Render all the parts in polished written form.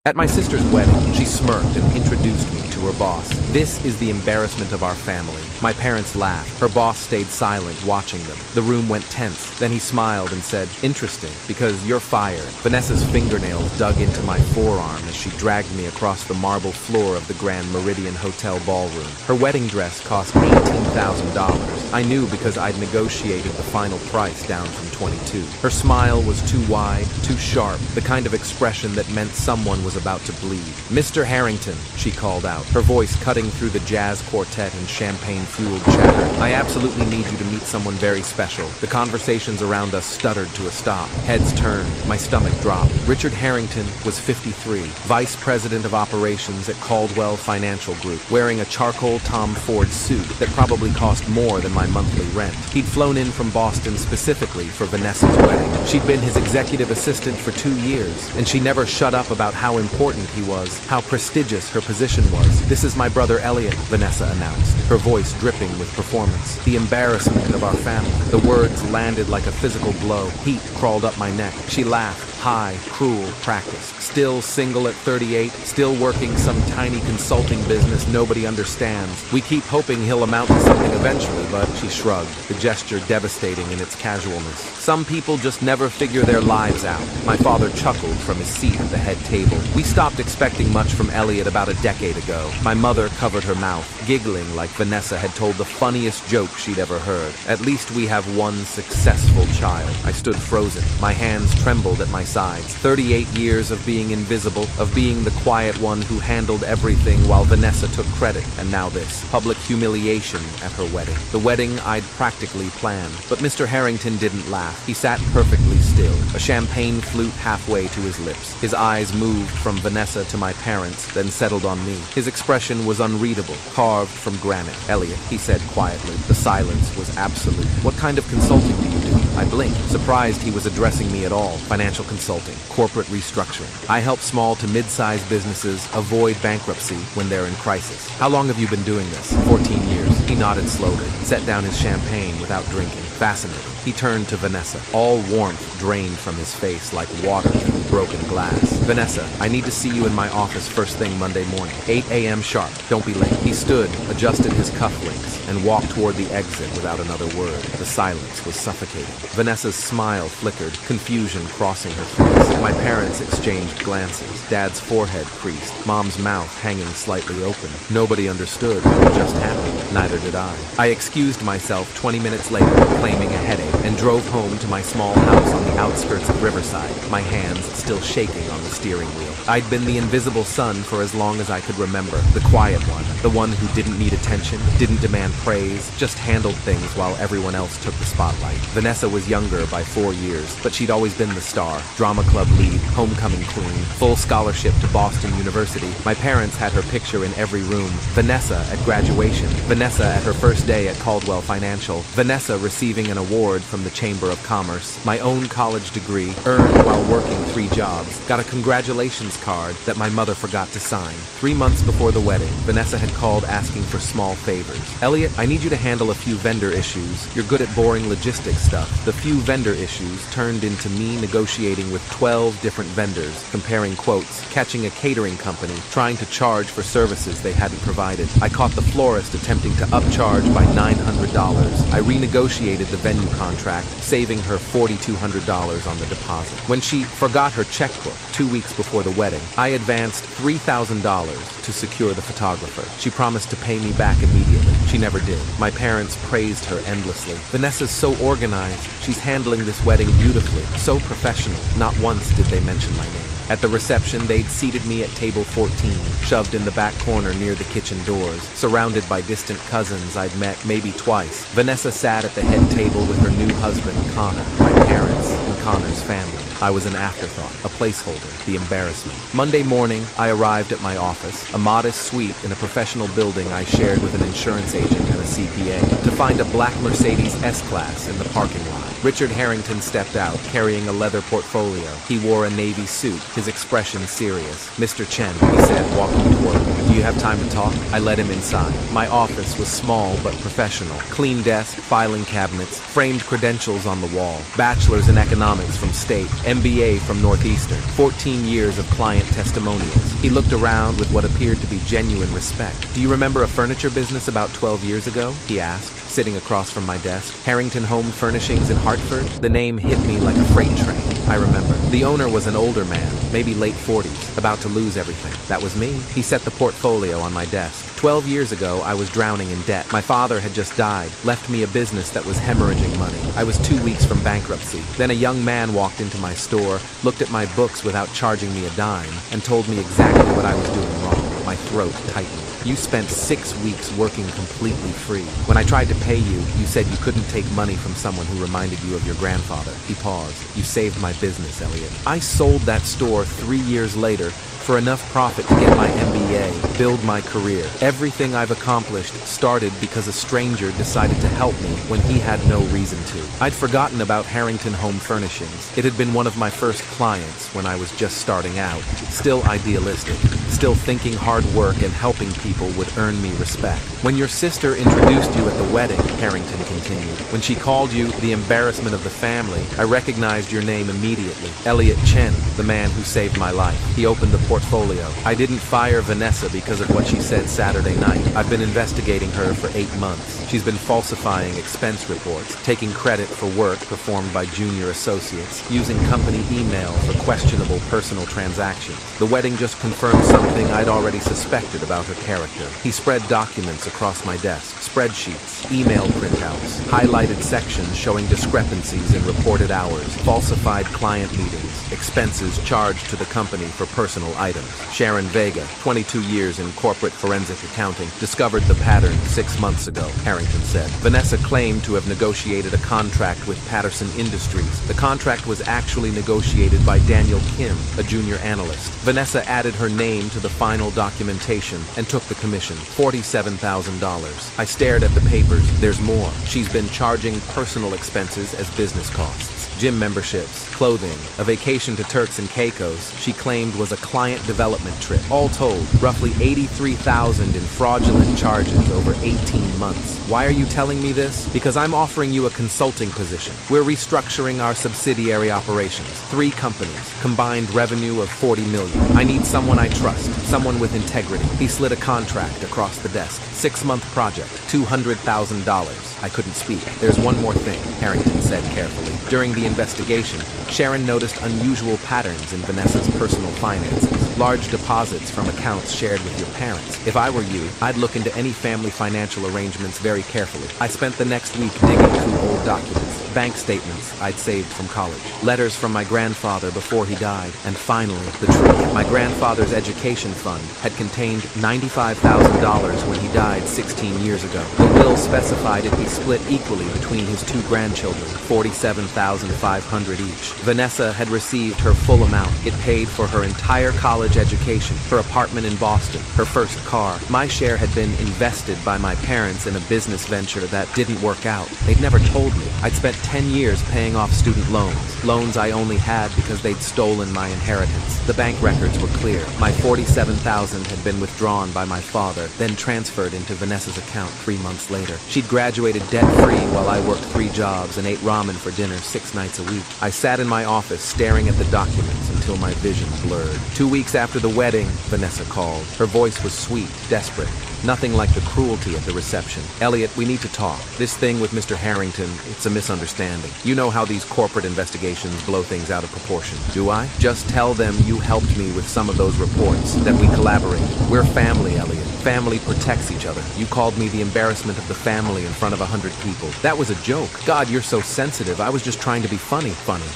At my sister's wedding, she smirked and introduced me to her boss. This is the embarrassment of our family. My parents laughed. Her boss stayed silent, watching them. The room went tense. Then he smiled and said, "Interesting, because you're fired." Vanessa's fingernails dug into my forearm as she dragged me across the marble floor of the Grand Meridian Hotel ballroom. Her wedding dress cost $18,000. I knew because I'd negotiated the final price down from 22. Her smile was too wide, too sharp, the kind of expression that meant someone was about to bleed. "Mr. Harrington," she called out, her voice cutting through the jazz quartet and champagne-fueled chatter. "I absolutely need you to meet someone very special." The conversations around us stuttered to a stop. Heads turned. My stomach dropped. Richard Harrington was 53, vice president of operations at Caldwell Financial Group, wearing a charcoal Tom Ford suit that probably cost more than my monthly rent. He'd flown in from Boston specifically for Vanessa's wedding. She'd been his executive assistant for 2 years, and she never shut up about how important he was, how prestigious her position was. "This is my brother Elliot," Vanessa announced, her voice dripping with performance. "The embarrassment of our family." The words landed like a physical blow. Heat crawled up my neck. She laughed. High, cruel practice. Still single at 38, still working some tiny consulting business nobody understands. "We keep hoping he'll amount to something eventually," but she shrugged, the gesture devastating in its casualness. "Some people just never figure their lives out." My father chuckled from his seat at the head table. "We stopped expecting much from Elliot about a decade ago." My mother covered her mouth, giggling like Vanessa had told the funniest joke she'd ever heard. "At least we have one successful child." I stood frozen. My hands trembled at my sides. 38 years of being invisible, of being the quiet one who handled everything while Vanessa took credit, and now this. Public humiliation at her wedding. The wedding I'd practically planned. But Mr. Harrington didn't laugh. He sat perfectly still, a champagne flute halfway to his lips. His eyes moved from Vanessa to my parents, then settled on me. His expression was unreadable, carved from granite. "Elliot," he said quietly. The silence was absolute. "What kind of consulting do you do?" I blinked, surprised he was addressing me at all. "Financial consulting, corporate restructuring. I help small to mid-sized businesses avoid bankruptcy when they're in crisis." "How long have you been doing this?" 14 years. He nodded slowly, set down his champagne without drinking. Fascinating. He turned to Vanessa. All warmth drained from his face like water through broken glass. "Vanessa, I need to see you in my office first thing Monday morning. 8 a.m. sharp. Don't be late." He stood, adjusted his cufflinks, and walked toward the exit without another word. The silence was suffocating. Vanessa's smile flickered, confusion crossing her face. My parents exchanged glances. Dad's forehead creased, Mom's mouth hanging slightly open. Nobody understood what had just happened. Neither did I. I excused myself 20 minutes later, claiming a headache, and drove home to my small house on the outskirts of Riverside, my hands still shaking on the steering wheel. I'd been the invisible son for as long as I could remember, the quiet one, the one who didn't need attention, didn't demand praise, just handled things while everyone else took the spotlight. Vanessa was younger by 4 years, but she'd always been the star, drama club lead, homecoming queen, full scholarship to Boston University. My parents had her picture in every room. Vanessa at graduation, Vanessa at her first day at Caldwell Financial, Vanessa receiving an award from the Chamber of Commerce, my own college degree, earned while working 3 jobs, got a congratulations card that my mother forgot to sign. 3 months before the wedding, Vanessa had called asking for small favors. "Elliot, I need you to handle a few vendor issues. You're good at boring logistics stuff." The few vendor issues turned into me negotiating with 12 different vendors, comparing quotes, catching a catering company, trying to charge for services they hadn't provided. I caught the florist attempting to upcharge by $900. I renegotiated the venue contract, saving her $4,200 on the deposit. When she forgot her checkbook 2 weeks before the wedding, I advanced $3,000 to secure the photographer. She promised to pay me back immediately. She never did. My parents praised her endlessly. "Vanessa's so organized. She's handling this wedding beautifully. So professional." Not once did they mention my name. At the reception, they'd seated me at table 14, shoved in the back corner near the kitchen doors, surrounded by distant cousins I'd met maybe twice. Vanessa sat at the head table with her new husband, Connor, my parents, and Connor's family. I was an afterthought, a placeholder, the embarrassment. Monday morning, I arrived at my office, a modest suite in a professional building I shared with an insurance agent and a CPA, to find a black Mercedes S-Class in the parking lot. Richard Harrington stepped out, carrying a leather portfolio. He wore a navy suit, his expression serious. "Mr. Chen," he said, walking toward me. "Do you have time to talk?" I led him inside. My office was small but professional. Clean desk, filing cabinets, framed credentials on the wall. Bachelor's in economics from State, MBA from Northeastern, 14 years of client testimonials. He looked around with what appeared to be genuine respect. Do you remember a furniture business about 12 years ago? He asked, sitting across from my desk. Harrington Home Furnishings in Hartford? The name hit me like a freight train. I remember. The owner was an older man, maybe late 40s, about to lose everything. That was me. He set the portfolio on my desk. 12 years ago, I was drowning in debt. My father had just died, left me a business that was hemorrhaging money. I was 2 weeks from bankruptcy. Then a young man walked into my store, looked at my books without charging me a dime, and told me exactly what I was doing wrong. My throat tightened. You spent 6 weeks working completely free. When I tried to pay you, you said you couldn't take money from someone who reminded you of your grandfather. He paused. You saved my business, Elliot. I sold that store 3 years later for enough profit to get my MBA, build my career. Everything I've accomplished started because a stranger decided to help me when he had no reason to. I'd forgotten about Harrington Home Furnishings. It had been one of my first clients when I was just starting out. Still idealistic, still thinking hard work and helping people would earn me respect. When your sister introduced you at the wedding, Harrington continued, when she called you the embarrassment of the family, I recognized your name immediately. Elliot Chen, the man who saved my life. He opened the portfolio. I didn't fire Vanessa because of what she said Saturday night. I've been investigating her for 8 months. She's been falsifying expense reports, taking credit for work performed by junior associates, using company email for questionable personal transactions. The wedding just confirmed something I'd already suspected about her character. He spread documents across my desk, spreadsheets, email printouts, highlighted sections showing discrepancies in reported hours, falsified client meetings, expenses charged to the company for personal items. Sharon Vega, 22 years in corporate forensic accounting, discovered the pattern 6 months ago, Harrington said. Vanessa claimed to have negotiated a contract with Patterson Industries. The contract was actually negotiated by Daniel Kim, a junior analyst. Vanessa added her name to the final documentation and took the commission, $47,000. I stared at the papers. There's more. She's been charging personal expenses as business costs. Gym memberships, clothing, a vacation to Turks and Caicos she claimed was a client development trip. All told, roughly $83,000 in fraudulent charges over 18 months. Why are you telling me this? Because I'm offering you a consulting position. We're restructuring our subsidiary operations. 3 companies, combined revenue of $40 million. I need someone I trust, someone with integrity. He slid a contract across the desk. 6-month project, $200,000. I couldn't speak. There's one more thing, Harrington said carefully. During the investigation, Sharon noticed unusual patterns in Vanessa's personal finances, large deposits from accounts shared with your parents. If I were you, I'd look into any family financial arrangements very carefully. I spent the next week digging through old documents, bank statements I'd saved from college, letters from my grandfather before he died, and finally, the truth. My grandfather's education fund had contained $95,000 when he died 16 years ago. The will specified it be split equally between his 2 grandchildren, $47,500 each. Vanessa had received her full amount. It paid for her entire college education, her apartment in Boston, her first car. My share had been invested by my parents in a business venture that didn't work out. They'd never told me. I'd spent 10 years paying off student loans I only had because they'd stolen my inheritance. The bank records were clear. My $47,000 had been withdrawn by my father, then transferred into Vanessa's account 3 months later. She'd graduated debt-free while I worked 3 jobs and ate ramen for dinner 6 nights a week. I sat in my office staring at the documents until my vision blurred. 2 weeks after the wedding, Vanessa called. Her voice was sweet, desperate. Nothing like the cruelty at the reception. Elliot, we need to talk. This thing with Mr. Harrington, it's a misunderstanding. You know how these corporate investigations blow things out of proportion, do I? Just tell them you helped me with some of those reports, that we collaborated. We're family, Elliot. Family protects each other. You called me the embarrassment of the family in front of 100 people. That was a joke. God, you're so sensitive. I was just trying to be funny.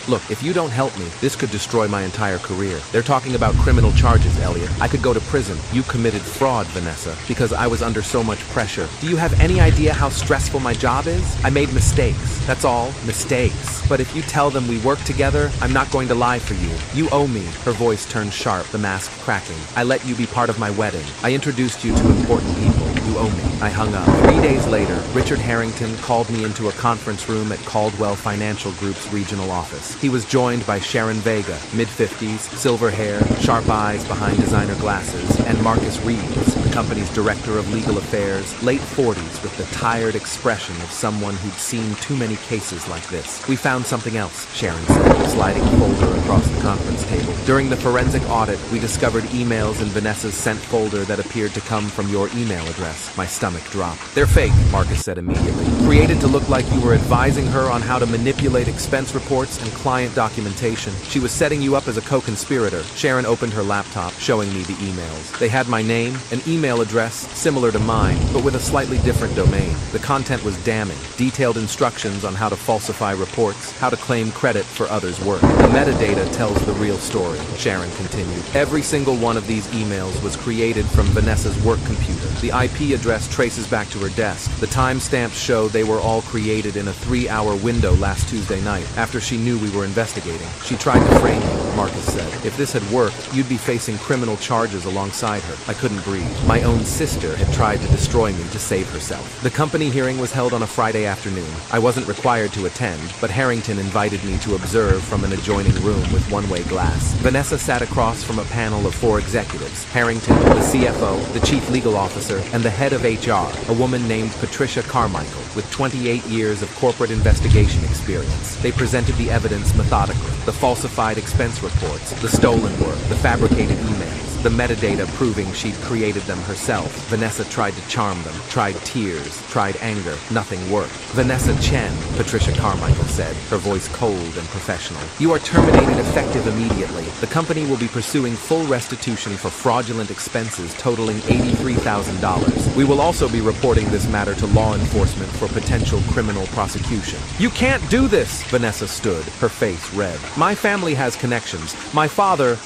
Look, if you don't help me, this could destroy my entire career. They're talking about criminal charges, Elliot. I could go to prison. You committed fraud, Vanessa, because I was under so much pressure. Do you have any idea how stressful my job is? I made mistakes. That's all, mistakes. But if you tell them we work together, I'm not going to lie for you. You owe me. Her voice turned sharp, the mask cracking. I let you be part of my wedding. I introduced you to important people. You You owe me. I hung up. 3 days later, Richard Harrington called me into a conference room at Caldwell Financial Group's regional office. He was joined by Sharon Vega, mid-50s, silver hair, sharp eyes behind designer glasses, and Marcus Reeves, the company's director of legal affairs, late 40s with the tired expression of someone who'd seen too many cases like this. We found something else, Sharon said, sliding a folder across the conference table. During the forensic audit, we discovered emails in Vanessa's sent folder that appeared to come from your email address. My stomach dropped. They're fake, Marcus said immediately. Created to look like you were advising her on how to manipulate expense reports and client documentation. She was setting you up as a co-conspirator. Sharon opened her laptop, showing me the emails. They had my name, an email address similar to mine, but with a slightly different domain. The content was damning. Detailed instructions on how to falsify reports, how to claim credit for others' work. The metadata tells the real story, Sharon continued. Every single one of these emails was created from Vanessa's work computer. The IP address traces back to her desk. The timestamps show they were all created in a 3-hour window last Tuesday night, after she knew we were investigating. She tried to frame you, Marcus said. If this had worked, you'd be facing criminal charges alongside her. I couldn't breathe. My own sister had tried to destroy me to save herself. The company hearing was held on a Friday afternoon. I wasn't required to attend, but Harrington invited me to observe from an adjoining room with one-way glass. Vanessa sat across from a panel of 4 executives: Harrington, the CFO, the chief legal officer, and the head of HR, a woman named Patricia Carmichael, with 28 years of corporate investigation experience. They presented the evidence methodically: the falsified expense reports, the stolen work, the fabricated emails, the metadata proving she'd created them herself. Vanessa tried to charm them, tried tears, tried anger. Nothing worked. Vanessa Chen, Patricia Carmichael said, her voice cold and professional. You are terminated effective immediately. The company will be pursuing full restitution for fraudulent expenses totaling $83,000. We will also be reporting this matter to law enforcement for potential criminal prosecution. You can't do this! Vanessa stood, her face red. My family has connections.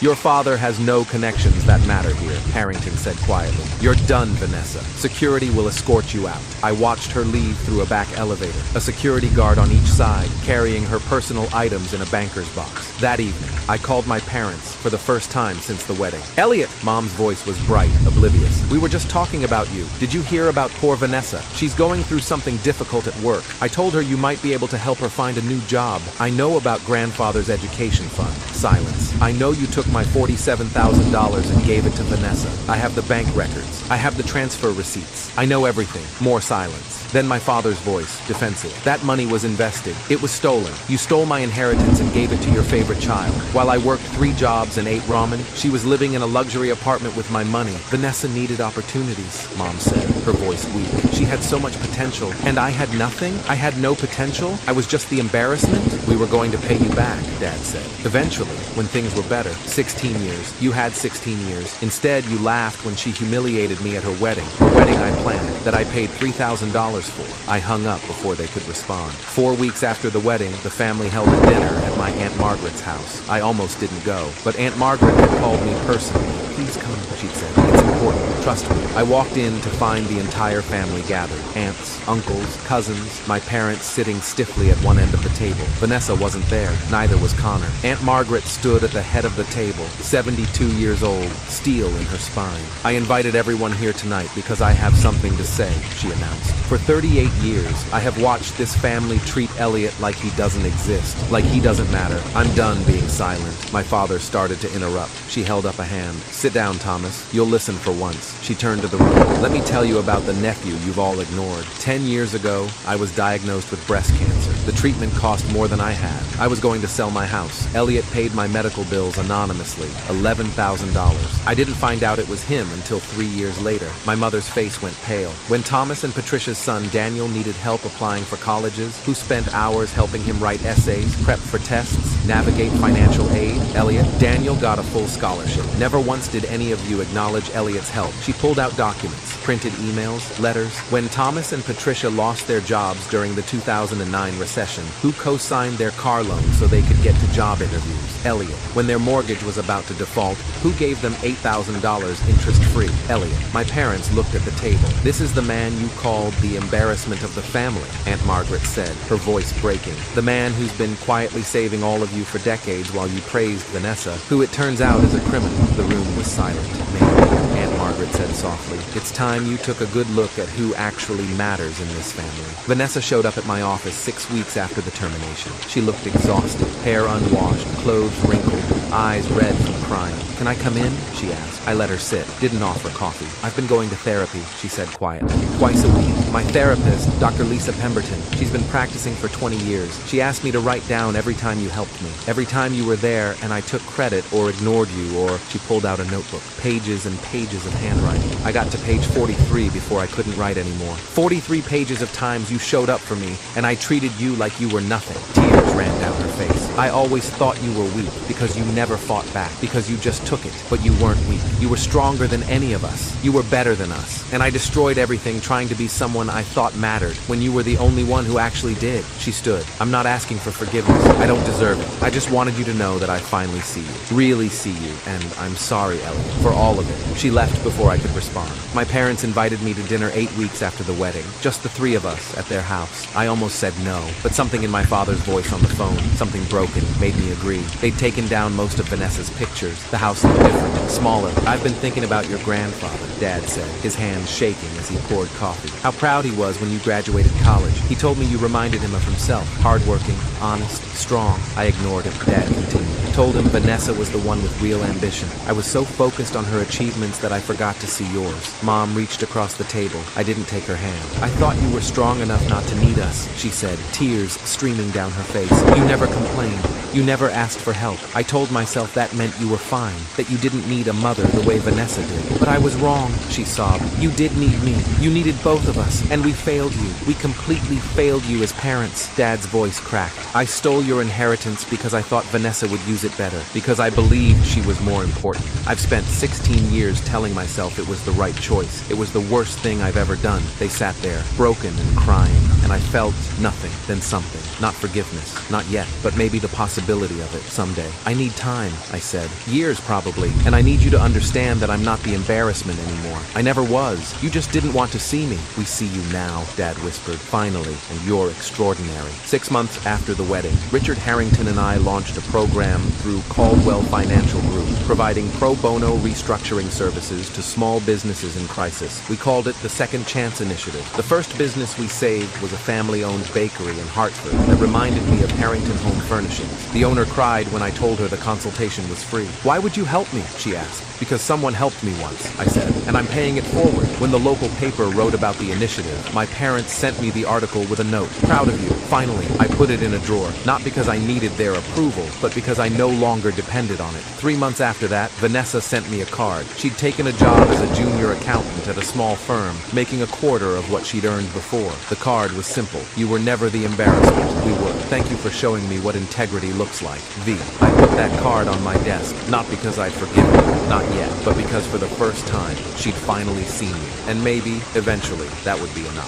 Your father has no connections that matter here, Harrington said quietly. You're done, Vanessa. Security will escort you out. I watched her leave through a back elevator, a security guard on each side, carrying her personal items in a banker's box. That evening, I called my parents for the first time since the wedding. Elliot! Mom's voice was bright, oblivious. We were just talking about you. Did you hear about poor Vanessa? She's going through something difficult at work. I told her you might be able to help her find a new job. I know about grandfather's education fund. Silence. I know you took my $47,000 and gave it to Vanessa. I have the bank records. I have the transfer receipts. I know everything. More silence. Then my father's voice, defensive. That money was invested. It was stolen. You stole my inheritance and gave it to your favorite child. While I worked 3 jobs and ate ramen, she was living in a luxury apartment with my money. Vanessa needed opportunities, Mom said, her voice weak. She had so much potential, and I had nothing? I had no potential? I was just the embarrassment? We were going to pay you back, Dad said. Eventually, when things were better. 16 years. You had 16 years. Instead, you laughed when she humiliated me at her wedding. A wedding I planned, that I paid $3,000 for. I hung up before they could respond. 4 weeks after the wedding, the family held a dinner at my Aunt Margaret's house. I almost didn't go, but Aunt Margaret had called me personally. Please come, she'd said. It's important. Trust me. I walked in to find the entire family gathered. Aunts, uncles, cousins, my parents sitting stiffly at one end of the table. Vanessa wasn't there. Neither was Connor. Aunt Margaret stood at the head of the table, 72 years old, steel in her spine. I invited everyone here tonight because I have something to say, she announced. For 38 years, I have watched this family treat Elliot like he doesn't exist, like he doesn't matter. I'm done being silent. My father started to interrupt. She held up a hand. Sit down, Thomas. You'll listen for once. She turned to the room. Let me tell you about the nephew you've all ignored. 10 years ago, I was diagnosed with breast cancer. The treatment cost more than I had. I was going to sell my house. Elliot paid my medical bills anonymously, $11,000. I didn't find out it was him until 3 years later. My mother's face went pale. When Thomas and Patricia's son Daniel needed help applying for colleges, who spent hours helping him write essays, prep for tests, navigate financial aid, Elliot, Daniel got a full scholarship. Never once did any of you acknowledge Elliot's help. She pulled out documents, printed emails, letters. When Thomas and Patricia lost their jobs during the 2009 recession, who co-signed their car loans so they could get to job interviews? Elliot. When their mortgage was about to default, who gave them $8,000 interest-free? Elliot. My parents looked at the table. This is the man you called the embarrassment of the family, Aunt Margaret said, her voice breaking. The man who's been quietly saving all of you for decades while you praised Vanessa, who it turns out is a criminal. The room was silent. Maybe, Aunt Margaret said softly, it's time you took a good look at who actually matters in this family. Vanessa showed up at my office 6 weeks after the termination. She looked exhausted, hair unwashed, clothes wrinkled, eyes red from crying. Can I come in? She asked. I let her sit, didn't offer coffee. I've been going to therapy, she said quietly. Twice a week. My therapist, Dr. Lisa Pemberton, she's been practicing for 20 years. She asked me to write down every time you helped me, every time you were there and I took credit or ignored you, or she pulled out a notebook. Pages and pages of handwriting. I got to page 43 before I couldn't write anymore. 43 pages of times you showed up for me and I treated you like you were nothing. Tears ran down her face. I always thought you were weak because you never fought back, because you just took it. But you weren't weak. You were stronger than any of us. You were better than us. And I destroyed everything trying to be someone I thought mattered when you were the only one who actually did. She stood. I'm not asking for forgiveness. I don't deserve it. I just wanted you to know that I finally see you. Really see you. And I'm sorry, Ellie, for all of it. She left before I could respond. My parents invited me to dinner 8 weeks after the wedding. Just the three of us at their house. I almost said no, but something in my father's voice on the phone, something broken, made me agree. They'd taken down most of Vanessa's pictures. The house looked different, smaller. I've been thinking about your grandfather, Dad said, his hands shaking as he poured coffee. How proud he was when you graduated college. He told me you reminded him of himself. Hardworking, honest, strong. I ignored him. Dad continued. Told him Vanessa was the one with real ambition. I was so focused on her achievements that I forgot to see yours. Mom reached across the table. I didn't take her hand. I thought you were strong enough not to need us, she said, tears streaming down her face. You never complained. You never asked for help. I told myself that meant you were fine, that you didn't need a mother the way Vanessa did. But I was wrong, she sobbed. You did need me. You needed both of us, and we failed you. We completely failed you as parents. Dad's voice cracked. I stole your inheritance because I thought Vanessa would use it better, because I believed she was more important. I've spent 16 years telling myself it was the right choice. It was the worst thing I've ever done. They sat there, broken and crying, and I felt nothing, then something. Not forgiveness, not yet, but maybe the possibility of it someday. I need time, I said. Years probably, and I need you to understand that I'm not the embarrassment anymore. I never was. You just didn't want to see me. We see you now, Dad whispered, finally, and you're extraordinary. 6 months after the wedding, Richard Harrington and I launched a program through Caldwell Financial Group, providing pro bono restructuring services to small businesses in crisis. We called it the Second Chance Initiative. The first business we saved was a family-owned bakery in Hartford that reminded me of Harrington Home Furnishings. The owner cried when I told her the consultation was free. Why would you help me? She asked. Because someone helped me once, I said, and I'm paying it forward. When the local paper wrote about the initiative, my parents sent me the article with a note. Proud of you. Finally, I put it in a drawer, not because I needed their approval, but because I no longer depended on it. 3 months after that, Vanessa sent me a card. She'd taken a job as a junior accountant at a small firm, making a quarter of what she'd earned before. The card was simple. You were never the embarrassment. We were. Thank you for showing me what integrity looks like. V. I put that card on my desk, not because I'd forgiven you, not yet, but because for the first time, she'd finally seen me. And maybe, eventually, that would be enough.